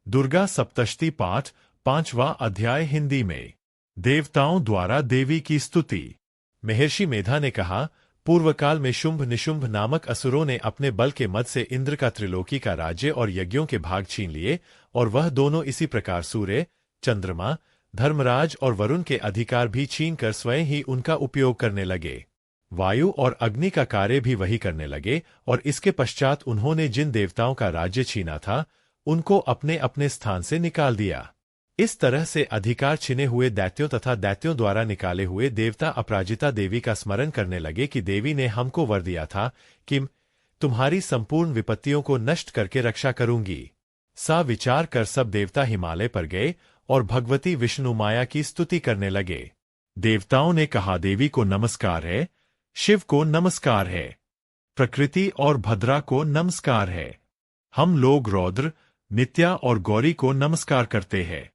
दुर्गा सप्तशती पाठ 5वां अध्याय हिंदी में। देवताओं द्वारा देवी की स्तुति। महर्षि मेधा ने कहा, पूर्व काल में शुंभ निशुंभ नामक असुरों ने अपने बल के मद से इंद्र का त्रिलोकी का राज्य और यज्ञों के भाग छीन लिए, और वह दोनों इसी प्रकार सूर्य, चंद्रमा, धर्मराज और वरुण के अधिकार भी छीनकर स्वयं ही उनका उपयोग करने लगे। वायु और अग्नि का कार्य भी वही करने लगे, और इसके पश्चात उन्होंने जिन देवताओं का राज्य छीना था उनको अपने अपने स्थान से निकाल दिया। इस तरह से अधिकार छिने हुए दैत्यों तथा दैत्यों द्वारा निकाले हुए देवता अपराजिता देवी का स्मरण करने लगे कि देवी ने हमको वर दिया था कि तुम्हारी संपूर्ण विपत्तियों को नष्ट करके रक्षा करूंगी। सा विचार कर सब देवता हिमालय पर गए और भगवती विष्णु माया की स्तुति करने लगे। देवताओं ने कहा, देवी को नमस्कार है, शिव को नमस्कार है, प्रकृति और भद्रा को नमस्कार है। हम लोग रौद्र, नित्या और गौरी को नमस्कार करते हैं।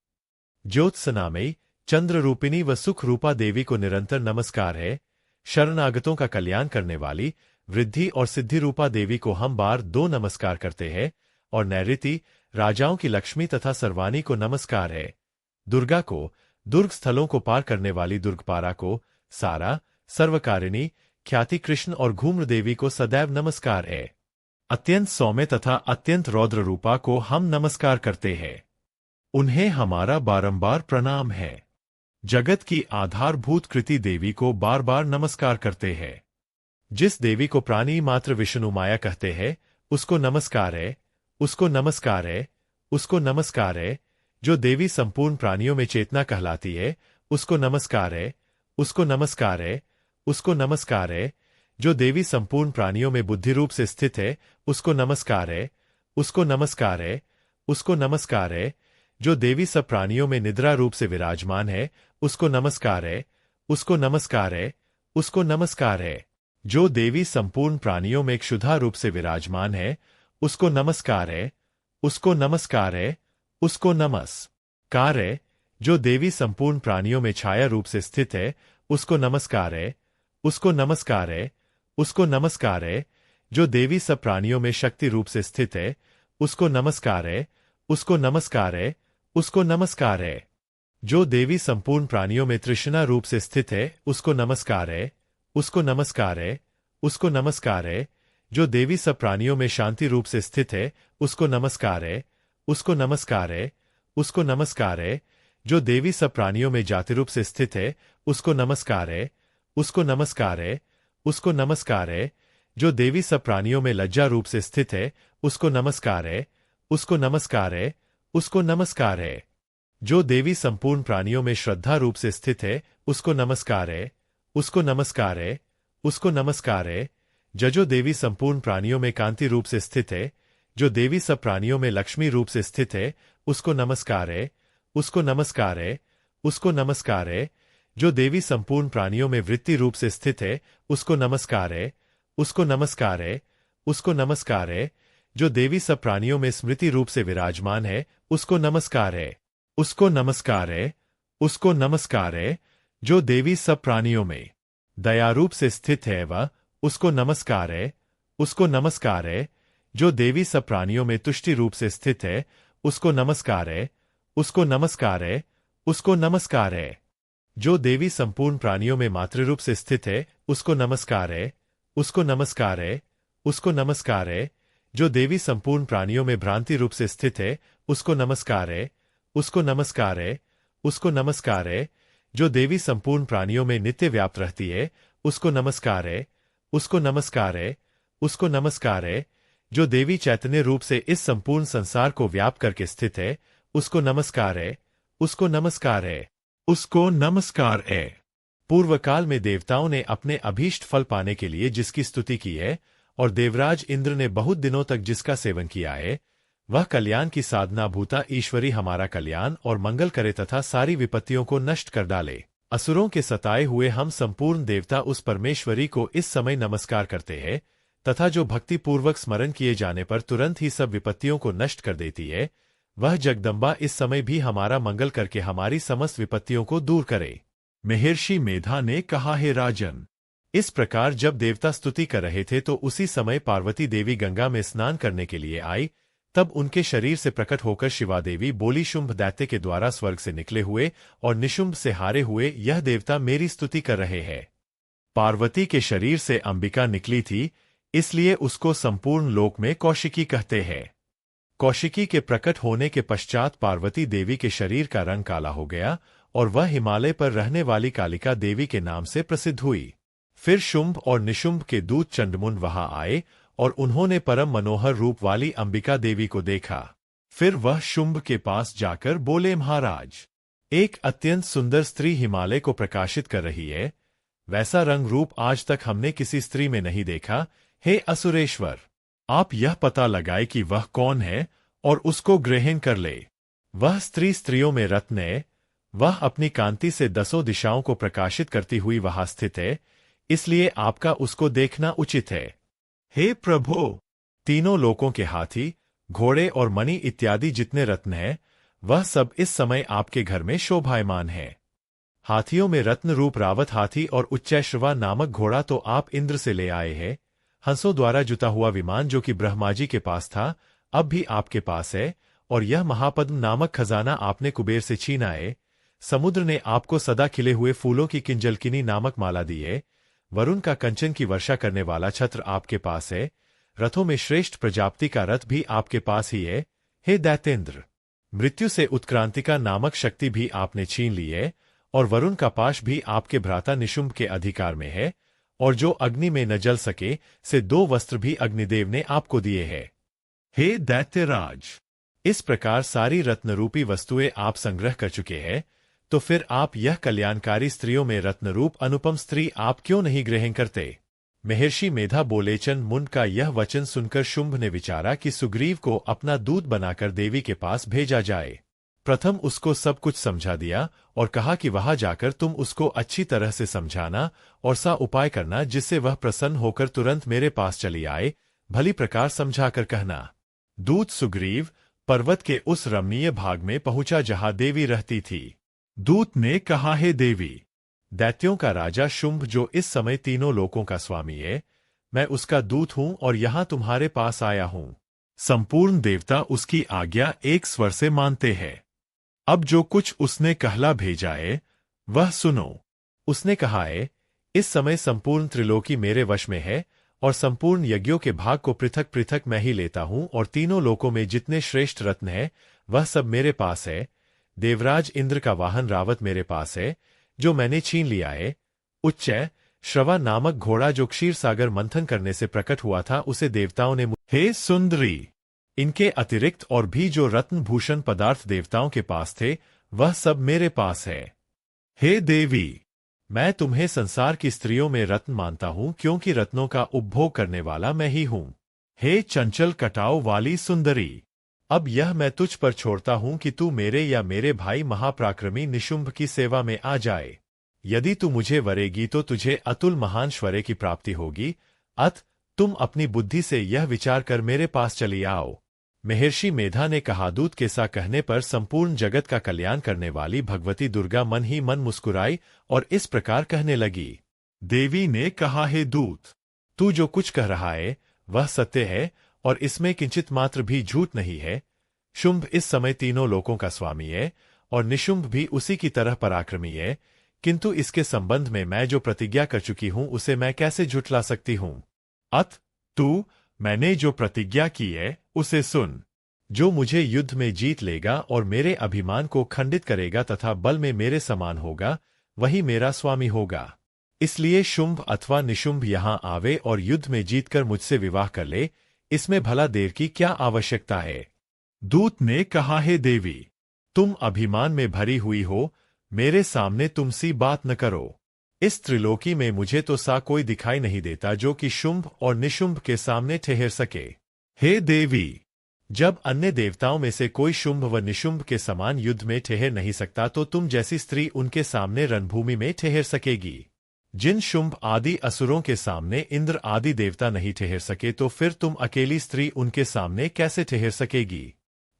ज्योत्सनामयी, चंद्र रूपिणी व सुख रूपा देवी को निरंतर नमस्कार है। शरणागतों का कल्याण करने वाली वृद्धि और सिद्धि रूपा देवी को हम बार 2 नमस्कार करते हैं। और नैऋति, राजाओं की लक्ष्मी तथा सर्वाणी को नमस्कार है। दुर्गा को, दुर्ग स्थलों को पार करने वाली दुर्गपारा को, सारा, सर्वकारिणी, ख्याति कृष्ण और घूम्र देवी को सदैव नमस्कार है। अत्यंत सौम्य तथा अत्यंत रौद्र रूपा को हम नमस्कार करते हैं। उन्हें हमारा बारंबार प्रणाम है। जगत की आधारभूत कृति देवी को बार बार नमस्कार करते हैं। जिस देवी को प्राणी मात्र विष्णु माया कहते हैं, उसको नमस्कार है, उसको नमस्कार है, उसको नमस्कार है। जो देवी संपूर्ण प्राणियों में चेतना कहलाती है, उसको नमस्कार है, उसको नमस्कार है, उसको नमस्कार है। जो देवी संपूर्ण प्राणियों में बुद्धि रूप से स्थित है, उसको नमस्कार है, उसको नमस्कार है, उसको नमस्कार है। जो देवी सब प्राणियों में निद्रा रूप से विराजमान है, उसको नमस्कार है, उसको नमस्कार है, उसको नमस्कार है। जो देवी संपूर्ण प्राणियों में क्षुधा रूप से विराजमान है, उसको नमस्कार है, उसको नमस्कार है, उसको नमस्कार है। जो देवी संपूर्ण प्राणियों में छाया रूप से स्थित है, उसको नमस्कार है, उसको नमस्कार है, उसको नमस्कार है। जो देवी सब प्राणियों में शक्ति रूप से स्थित है, उसको नमस्कार है, उसको नमस्कार है, उसको नमस्कार है। जो देवी संपूर्ण प्राणियों में तृष्णा रूप से स्थित है, उसको नमस्कार है, उसको नमस्कार है, उसको नमस्कार है। जो देवी सब प्राणियों में शांति रूप से स्थित है, उसको नमस्कार है, उसको नमस्कार है, उसको नमस्कार है। जो देवी सब प्राणियों में जाति रूप से स्थित है, उसको नमस्कार है, उसको नमस्कार है, उसको नमस्कार है। जो देवी सब प्राणियों में लज्जा रूप से स्थित है, उसको नमस्कार है, उसको नमस्कार है, उसको नमस्कार है। जो देवी संपूर्ण प्राणियों में श्रद्धा रूप से स्थित है, उसको नमस्कार है, उसको नमस्कार है, उसको नमस्कार है। जो देवी संपूर्ण प्राणियों में कांति रूप से स्थित है, जो देवी सब प्राणियों में लक्ष्मी रूप से स्थित है, उसको नमस्कार है, उसको नमस्कार है, उसको नमस्कार है। जो देवी संपूर्ण प्राणियों में वृत्ति रूप से स्थित है, उसको नमस्कार है, उसको नमस्कार है, उसको नमस्कार है। जो देवी सब प्राणियों में स्मृति रूप से विराजमान है, उसको नमस्कार है, उसको नमस्कार है, उसको नमस्कार है। जो देवी सब प्राणियों में दया रूप से स्थित है, वह उसको नमस्कार है, उसको नमस्कार है। जो देवी सब प्राणियों में तुष्टि रूप से स्थित है, उसको नमस्कार है, उसको नमस्कार है, उसको नमस्कार है। जो देवी संपूर्ण प्राणियों में मातृरूप से स्थित है, उसको नमस्कार है, उसको नमस्कार है, उसको नमस्कार है। जो देवी संपूर्ण प्राणियों में भ्रांति रूप से स्थित है, उसको नमस्कार है, उसको नमस्कार है, उसको नमस्कार है। जो देवी संपूर्ण प्राणियों में नित्य व्याप्त रहती है, उसको नमस्कार है, उसको नमस्कार है, उसको नमस्कार है। जो देवी चैतन्य रूप से इस संपूर्ण संसार को व्याप्त करके स्थित है, उसको नमस्कार है, उसको नमस्कार है, उसको नमस्कार है। पूर्व काल में देवताओं ने अपने अभीष्ट फल पाने के लिए जिसकी स्तुति की है, और देवराज इंद्र ने बहुत दिनों तक जिसका सेवन किया है, वह कल्याण की साधना भूता ईश्वरी हमारा कल्याण और मंगल करे तथा सारी विपत्तियों को नष्ट कर डाले। असुरों के सताए हुए हम संपूर्ण देवता उस परमेश्वरी को इस समय नमस्कार करते हैं, तथा जो भक्ति पूर्वक स्मरण किए जाने पर तुरंत ही सब विपत्तियों को नष्ट कर देती है, वह जगदम्बा इस समय भी हमारा मंगल करके हमारी समस्त विपत्तियों को दूर करे। महर्षि मेधा ने कहा, हे राजन, इस प्रकार जब देवता स्तुति कर रहे थे तो उसी समय पार्वती देवी गंगा में स्नान करने के लिए आई तब उनके शरीर से प्रकट होकर शिवादेवी बोली, शुंभ दैत्य के द्वारा स्वर्ग से निकले हुए और निशुंभ से हारे हुए यह देवता मेरी स्तुति कर रहे हैं। पार्वती के शरीर से अंबिका निकली थी, इसलिए उसको संपूर्ण लोक में कौशिकी कहते हैं। कौशिकी के प्रकट होने के पश्चात पार्वती देवी के शरीर का रंग काला हो गया और वह हिमालय पर रहने वाली कालिका देवी के नाम से प्रसिद्ध हुई। फिर शुंभ और निशुंभ के दूत चंडमुंड वहां आए और उन्होंने परम मनोहर रूप वाली अंबिका देवी को देखा। फिर वह शुंभ के पास जाकर बोले, महाराज, एक अत्यंत सुंदर स्त्री हिमालय को प्रकाशित कर रही है। वैसा रंग रूप आज तक हमने किसी स्त्री में नहीं देखा। हे असुरेश्वर, आप यह पता लगाए कि वह कौन है और उसको ग्रहण कर ले। वह स्त्री स्त्रियों में रत्न है। वह अपनी कांति से दसों दिशाओं को प्रकाशित करती हुई वहां स्थित है, इसलिए आपका उसको देखना उचित है। हे प्रभो, तीनों लोकों के हाथी, घोड़े और मणि इत्यादि जितने रत्न हैं, वह सब इस समय आपके घर में शोभायमान है। हाथियों में रत्न रूप रावत हाथी और उच्चैश्रवा नामक घोड़ा तो आप इंद्र से ले आए हैं। हंसों द्वारा जुता हुआ विमान जो कि ब्रह्माजी के पास था, अब भी आपके पास है। और यह महापद्म नामक खजाना आपने कुबेर से छीना है। समुद्र ने आपको सदा खिले हुए फूलों की किंजलकिनी नामक माला दी है। वरुण का कंचन की वर्षा करने वाला छत्र आपके पास है। रथों में श्रेष्ठ प्रजापति का रथ भी आपके पास ही है। हे दैतेंद्र, मृत्यु से उत्क्रांतिका नामक शक्ति भी आपने छीन ली है और वरुण का पाश भी आपके भ्राता निशुंभ के अधिकार में है। और जो अग्नि में न जल सके से 2 वस्त्र भी अग्निदेव ने आपको दिए हैं। हे दैत्यराज, इस प्रकार सारी रत्नरूपी वस्तुएं आप संग्रह कर चुके हैं, तो फिर आप यह कल्याणकारी स्त्रियों में रत्नरूप अनुपम स्त्री आप क्यों नहीं ग्रहण करते? महर्षि मेधा बोले, चंडमुंड का यह वचन सुनकर शुंभ ने विचारा कि सुग्रीव को अपना दूत बनाकर देवी के पास भेजा जाए। प्रथम उसको सब कुछ समझा दिया और कहा कि वहां जाकर तुम उसको अच्छी तरह से समझाना और सा उपाय करना जिससे वह प्रसन्न होकर तुरंत मेरे पास चली आए। भली प्रकार समझाकर कहना। दूत सुग्रीव पर्वत के उस रमणीय भाग में पहुंचा जहां देवी रहती थी। दूत ने कहा, हे देवी, दैत्यों का राजा शुंभ जो इस समय तीनों लोकों का स्वामी है, मैं उसका दूत हूं और यहां तुम्हारे पास आया हूं। संपूर्ण देवता उसकी आज्ञा एक स्वर से मानते हैं। अब जो कुछ उसने कहला भेजा है वह सुनो। उसने कहा है, इस समय संपूर्ण त्रिलोकी मेरे वश में है और संपूर्ण यज्ञों के भाग को पृथक पृथक मैं ही लेता हूं और तीनों लोकों में जितने श्रेष्ठ रत्न है वह सब मेरे पास है। देवराज इंद्र का वाहन रावत मेरे पास है जो मैंने छीन लिया है। उच्चै श्रवा नामक घोड़ा जो क्षीर सागर मंथन करने से प्रकट हुआ था उसे देवताओं ने हे सुंदरी, इनके अतिरिक्त और भी जो रत्न भूषण पदार्थ देवताओं के पास थे वह सब मेरे पास है। हे देवी, मैं तुम्हें संसार की स्त्रियों में रत्न मानता हूं क्योंकि रत्नों का उपभोग करने वाला मैं ही हूं। हे चंचल कटाव वाली सुंदरी, अब यह मैं तुझ पर छोड़ता हूं कि तू मेरे या मेरे भाई महापराक्रमी निशुंभ की सेवा में आ जाए। यदि तू मुझे वरेगी तो तुझे अतुल महान श्वर्य की प्राप्ति होगी। अत तुम अपनी बुद्धि से यह विचार कर मेरे पास चली आओ। महर्षि मेधा ने कहा। दूत के सा कहने पर संपूर्ण जगत का कल्याण करने वाली भगवती दुर्गा मन ही मन मुस्कुराई और इस प्रकार कहने लगी। देवी ने कहा, हे दूत, तू जो कुछ कह रहा है वह सत्य है और इसमें किंचित मात्र भी झूठ नहीं है। शुंभ इस समय तीनों लोकों का स्वामी है और निशुंभ भी उसी की तरह पराक्रमी है, किंतु इसके संबंध में मैं जो प्रतिज्ञा कर चुकी हूं उसे मैं कैसे झुठला सकती हूं? अत तू मैंने जो प्रतिज्ञा की है उसे सुन। जो मुझे युद्ध में जीत लेगा और मेरे अभिमान को खंडित करेगा तथा बल में मेरे समान होगा वही मेरा स्वामी होगा। इसलिए शुंभ अथवा निशुंभ यहां आवे और युद्ध में जीतकर मुझसे विवाह कर ले, इसमें भला देर की क्या आवश्यकता है? दूत ने कहा, हे देवी, तुम अभिमान में भरी हुई हो, मेरे सामने तुमसी बात न करो। इस त्रिलोकी में मुझे तो सा कोई दिखाई नहीं देता जो कि शुंभ और निशुंभ के सामने ठहर सके। हे देवी, जब अन्य देवताओं में से कोई शुंभ व निशुंभ के समान युद्ध में ठहर नहीं सकता तो तुम जैसी स्त्री उनके सामने रणभूमि में ठहर सकेगी। जिन शुंभ आदि असुरों के सामने इंद्र आदि देवता नहीं ठहर सके तो फिर तुम अकेली स्त्री उनके सामने कैसे ठहर सकेगी?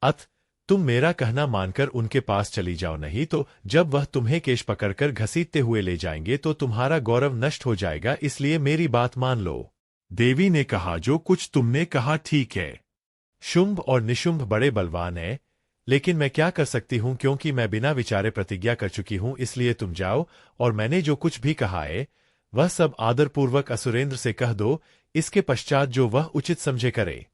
अत तुम मेरा कहना मानकर उनके पास चली जाओ, नहीं तो जब वह तुम्हें केश पकड़कर घसीटते हुए ले जाएंगे तो तुम्हारा गौरव नष्ट हो जाएगा, इसलिए मेरी बात मान लो। देवी ने कहा, जो कुछ तुमने कहा ठीक है। शुंभ और निशुंभ बड़े बलवान हैं, लेकिन मैं क्या कर सकती हूँ क्योंकि मैं बिना विचारे प्रतिज्ञा कर चुकी हूँ, इसलिए तुम जाओ और मैंने जो कुछ भी कहा है वह सब आदरपूर्वक असुरेंद्र से कह दो, इसके पश्चात जो वह उचित समझे करे।